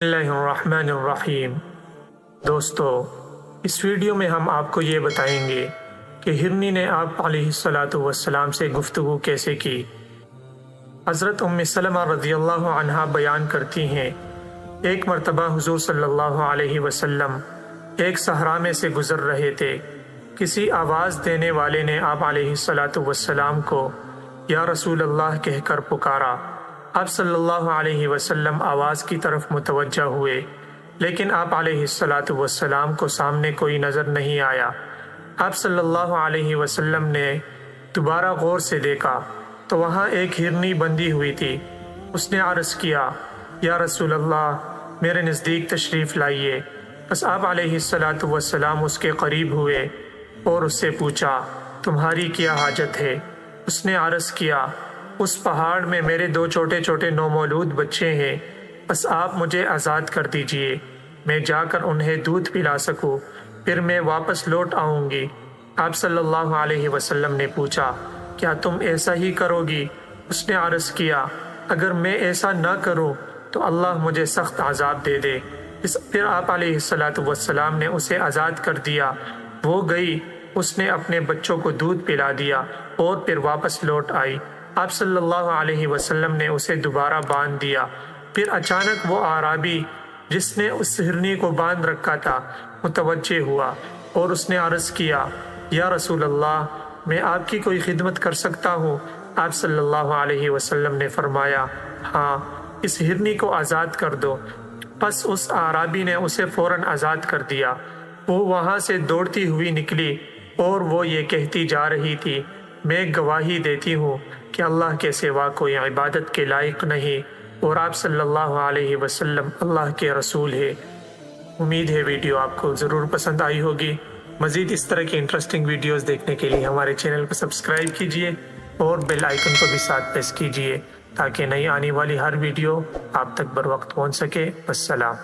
बिस्मिल्लाहिर्रहमानिर्रहीम। दोस्तों, इस वीडियो में हम आपको ये बताएंगे कि हिरनी ने आप अलैहिस्सलातु वस्सलाम से गुफ्तगू कैसे की। हज़रत उम्मे सलमा रज़ियल्लाहु अन्हा बयान करती हैं, एक मरतबा हुज़ूर सल्लल्लाहु अलैहि वसल्लम एक सहरा में से गुज़र रहे थे। किसी आवाज़ देने वाले ने आप अलैहिस्सलातु वस्सलाम को या रसूल अल्लाह कहकर पुकारा। आप सल्लल्लाहु अलैहि वसल्लम आवाज़ की तरफ मुतवज्जा हुए, लेकिन आप अलैहिस्सलातु वस्सलाम को सामने कोई नज़र नहीं आया। आप सल्लल्लाहु अलैहि वसल्लम ने दोबारा गौर से देखा तो वहाँ एक हिरनी बंधी हुई थी। उसने अर्ज़ किया, या रसूल अल्लाह, मेरे नज़दीक तशरीफ़ लाइए। बस आप अलैहिस्सलातु वस्सलाम उसके करीब हुए और उससे पूछा, तुम्हारी क्या हाजत है? उसने अर्ज़ किया, उस पहाड़ में मेरे दो छोटे छोटे नौमौलूद बच्चे हैं, बस आप मुझे आज़ाद कर दीजिए, मैं जाकर उन्हें दूध पिला सकूं, फिर मैं वापस लौट आऊँगी। आप सल्लल्लाहु अलैहि वसल्लम ने पूछा, क्या तुम ऐसा ही करोगी? उसने अर्ज़ किया, अगर मैं ऐसा न करूँ तो अल्लाह मुझे सख्त आज़ाब दे दे। फिर आप अलैहिस्सलातु वस्सलाम ने उसे आज़ाद कर दिया। वो गई, उसने अपने बच्चों को दूध पिला दिया और फिर वापस लौट आई। आप सल्लल्लाहु अलैहि वसल्लम ने उसे दोबारा बांध दिया। फिर अचानक वो आराबी जिसने उस हिरनी को बांध रखा था मुतवज्जे हुआ और उसने अर्ज़ किया, या रसूल अल्लाह, मैं आपकी कोई खिदमत कर सकता हूँ? आप सल्लल्लाहु अलैहि वसल्लम ने फरमाया, हाँ, इस हिरनी को आज़ाद कर दो। बस उस आराबी ने उसे फ़ौरन आज़ाद कर दिया। वो वहाँ से दौड़ती हुई निकली और वो ये कहती जा रही थी, मैं गवाही देती हूँ कि अल्लाह के सिवा कोई इबादत के लायक नहीं और आप सल्लल्लाहु अलैहि वसल्लम अल्लाह के रसूल है। उम्मीद है वीडियो आपको ज़रूर पसंद आई होगी। मज़ीद इस तरह की इंटरेस्टिंग वीडियोस देखने के लिए हमारे चैनल को सब्सक्राइब कीजिए और बेल आइकन को भी साथ प्रेस कीजिए ताकि नई आने वाली हर वीडियो आप तक बर वक्त पहुँच सके। अस्सलाम।